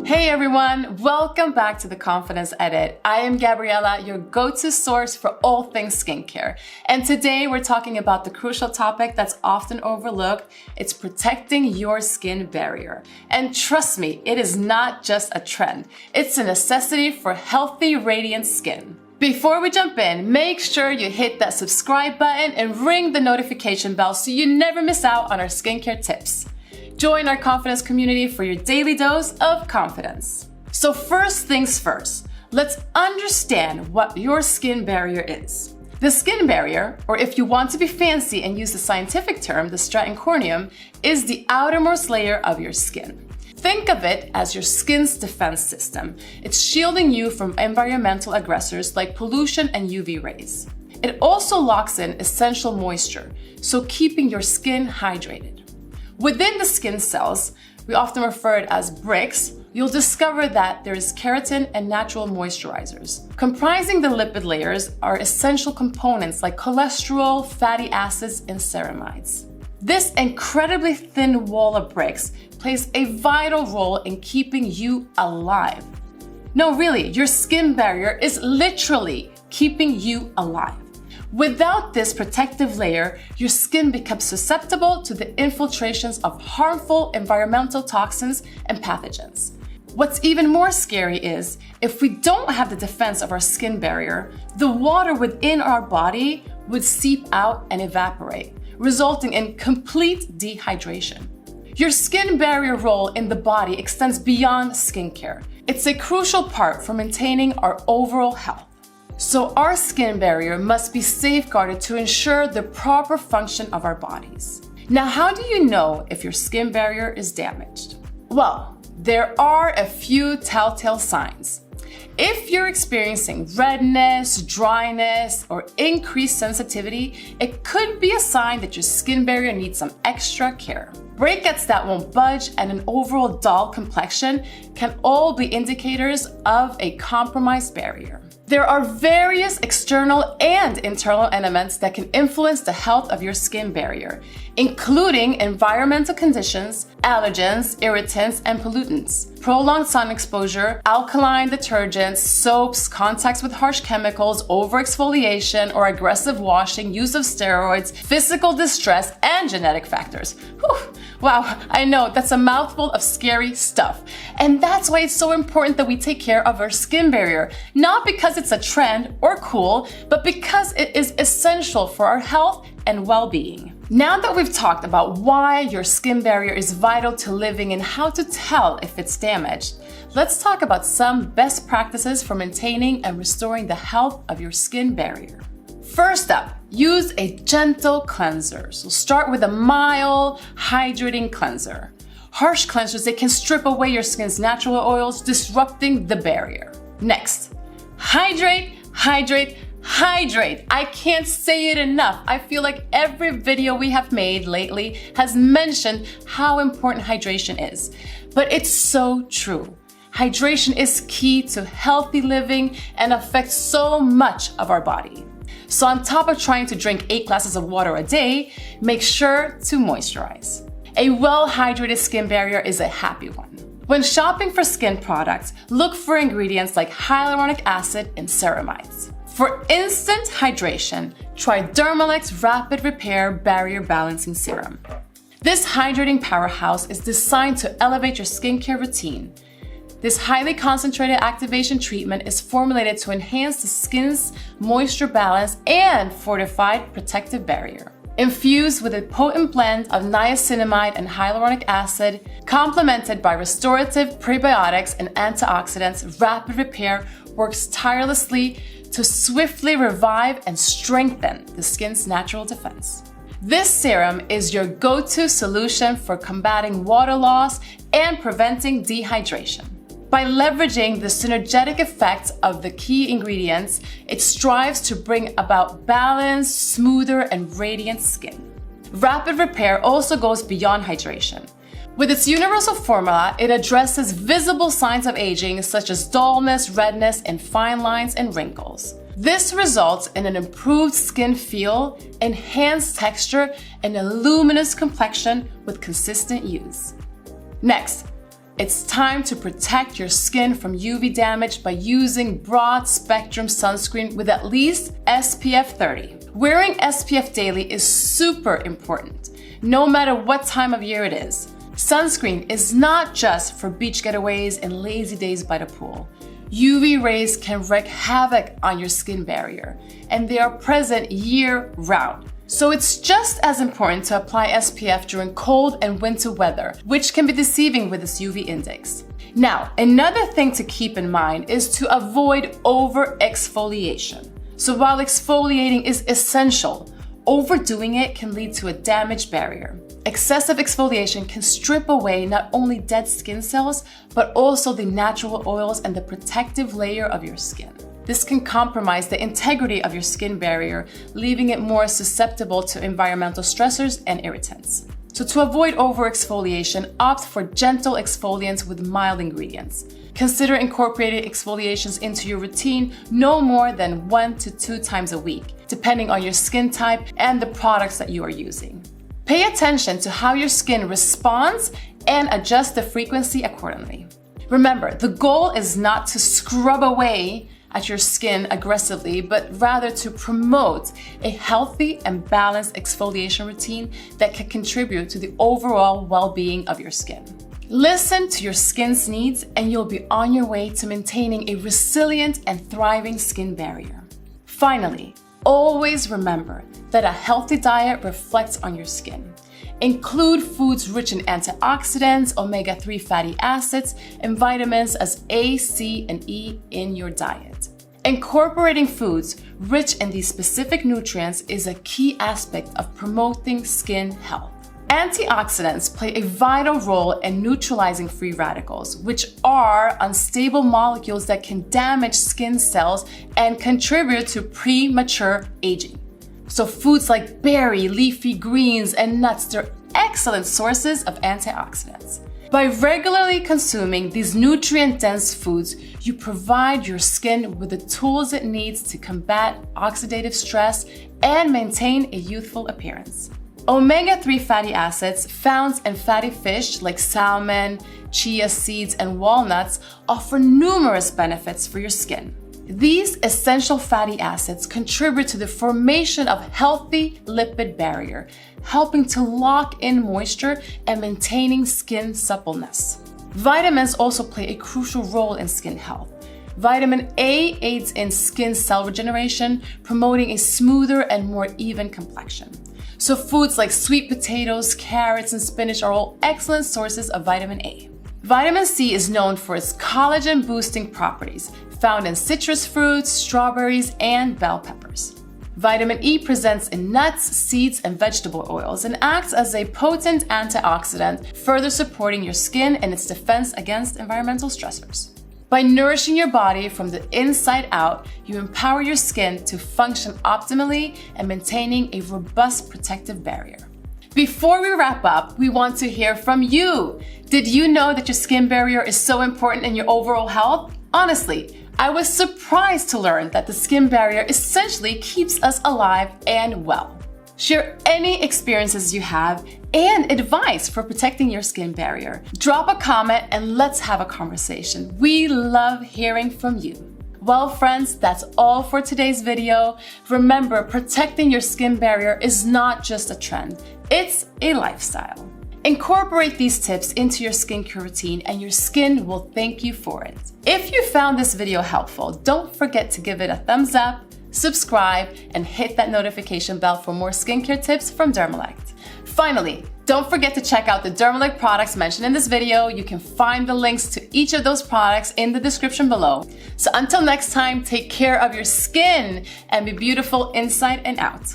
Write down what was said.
Hey everyone, welcome back to the Confidence Edit. I am Gabriella, your go-to source for all things skincare. And today we're talking about the crucial topic that's often overlooked. It's protecting your skin barrier. And trust me, it is not just a trend. It's a necessity for healthy, radiant skin. Before we jump in, make sure you hit that subscribe button and ring the notification bell so you never miss out on our skincare tips. Join our confidence community for your daily dose of confidence. So first things first, let's understand what your skin barrier is. The skin barrier, or if you want to be fancy and use the scientific term, the stratum corneum, is the outermost layer of your skin. Think of it as your skin's defense system. It's shielding you from environmental aggressors like pollution and UV rays. It also locks in essential moisture, so keeping your skin hydrated. Within the skin cells, we often refer it as bricks, you'll discover that there is keratin and natural moisturizers. Comprising the lipid layers are essential components like cholesterol, fatty acids, and ceramides. This incredibly thin wall of bricks plays a vital role in keeping you alive. No, really, your skin barrier is literally keeping you alive. Without this protective layer, your skin becomes susceptible to the infiltrations of harmful environmental toxins and pathogens. What's even more scary is, if we don't have the defense of our skin barrier, the water within our body would seep out and evaporate, resulting in complete dehydration. Your skin barrier role in the body extends beyond skincare. It's a crucial part for maintaining our overall health. So our skin barrier must be safeguarded to ensure the proper function of our bodies. Now, how do you know if your skin barrier is damaged? Well, there are a few telltale signs. If you're experiencing redness, dryness, or increased sensitivity, it could be a sign that your skin barrier needs some extra care. Breakouts that won't budge and an overall dull complexion can all be indicators of a compromised barrier. There are various external and internal elements that can influence the health of your skin barrier, including environmental conditions, allergens, irritants, and pollutants. Prolonged sun exposure, alkaline detergents, soaps, contacts with harsh chemicals, overexfoliation or aggressive washing, use of steroids, physical distress, and genetic factors. Whew. Wow, I know that's a mouthful of scary stuff. And that's why it's so important that we take care of our skin barrier, not because it's a trend or cool, but because it is essential for our health and well-being. Now that we've talked about why your skin barrier is vital to living and how to tell if it's damaged, let's talk about some best practices for maintaining and restoring the health of your skin barrier. First up, use a gentle cleanser. So start with a mild, hydrating cleanser. Harsh cleansers, they can strip away your skin's natural oils, disrupting the barrier. Next, hydrate, hydrate, hydrate. I can't say it enough. I feel like every video we have made lately has mentioned how important hydration is. But it's so true. Hydration is key to healthy living and affects so much of our body. So on top of trying to drink 8 glasses of water a day, make sure to moisturize. A well-hydrated skin barrier is a happy one. When shopping for skin products, look for ingredients like hyaluronic acid and ceramides. For instant hydration, try Dermalec's Rapid Repair Barrier Balancing Serum. This hydrating powerhouse is designed to elevate your skincare routine. This highly concentrated activation treatment is formulated to enhance the skin's moisture balance and fortified protective barrier. Infused with a potent blend of niacinamide and hyaluronic acid, complemented by restorative prebiotics and antioxidants, Rapid Repair works tirelessly to swiftly revive and strengthen the skin's natural defense. This serum is your go-to solution for combating water loss and preventing dehydration. By leveraging the synergetic effects of the key ingredients, it strives to bring about balanced, smoother, and radiant skin. Rapid Repair also goes beyond hydration. With its universal formula, it addresses visible signs of aging such as dullness, redness, and fine lines and wrinkles. This results in an improved skin feel, enhanced texture, and a luminous complexion with consistent use. Next, It's time to protect your skin from UV damage by using broad spectrum sunscreen with at least SPF 30. Wearing SPF daily is super important, no matter what time of year it is. Sunscreen is not just for beach getaways and lazy days by the pool. UV rays can wreak havoc on your skin barrier, and they are present year-round. So it's just as important to apply SPF during cold and winter weather, which can be deceiving with this UV index. Now, another thing to keep in mind is to avoid over-exfoliation. So while exfoliating is essential, overdoing it can lead to a damaged barrier. Excessive exfoliation can strip away not only dead skin cells, but also the natural oils and the protective layer of your skin. This can compromise the integrity of your skin barrier, leaving it more susceptible to environmental stressors and irritants. So to avoid overexfoliation, opt for gentle exfoliants with mild ingredients. Consider incorporating exfoliations into your routine no more than 1 to 2 times a week, depending on your skin type and the products that you are using. Pay attention to how your skin responds and adjust the frequency accordingly. Remember, the goal is not to scrub away at your skin aggressively, but rather to promote a healthy and balanced exfoliation routine that can contribute to the overall well-being of your skin. Listen to your skin's needs and you'll be on your way to maintaining a resilient and thriving skin barrier. Finally, always remember that a healthy diet reflects on your skin. Include foods rich in antioxidants, omega-3 fatty acids, and vitamins as A, C, and E in your diet. Incorporating foods rich in these specific nutrients is a key aspect of promoting skin health. Antioxidants play a vital role in neutralizing free radicals, which are unstable molecules that can damage skin cells and contribute to premature aging. So foods like berry, leafy greens, and nuts, they're excellent sources of antioxidants. By regularly consuming these nutrient-dense foods, you provide your skin with the tools it needs to combat oxidative stress and maintain a youthful appearance. Omega-3 fatty acids found in fatty fish like salmon, chia seeds, and walnuts offer numerous benefits for your skin. These essential fatty acids contribute to the formation of healthy lipid barrier, helping to lock in moisture and maintaining skin suppleness. Vitamins also play a crucial role in skin health. Vitamin A aids in skin cell regeneration, promoting a smoother and more even complexion. So foods like sweet potatoes, carrots, and spinach are all excellent sources of vitamin A. Vitamin C is known for its collagen-boosting properties, found in citrus fruits, strawberries, and bell peppers. Vitamin E presents in nuts, seeds, and vegetable oils and acts as a potent antioxidant, further supporting your skin and its defense against environmental stressors. By nourishing your body from the inside out, you empower your skin to function optimally and maintaining a robust protective barrier. Before we wrap up, we want to hear from you. Did you know that your skin barrier is so important in your overall health? Honestly, I was surprised to learn that the skin barrier essentially keeps us alive and well. Share any experiences you have and advice for protecting your skin barrier. Drop a comment and let's have a conversation. We love hearing from you. Well, friends, that's all for today's video. Remember, protecting your skin barrier is not just a trend, it's a lifestyle. Incorporate these tips into your skincare routine and your skin will thank you for it. If you found this video helpful, don't forget to give it a thumbs up, subscribe, and hit that notification bell for more skincare tips from Dermalect. Finally, don't forget to check out the Dermalect products mentioned in this video. You can find the links to each of those products in the description below. So until next time, take care of your skin and be beautiful inside and out.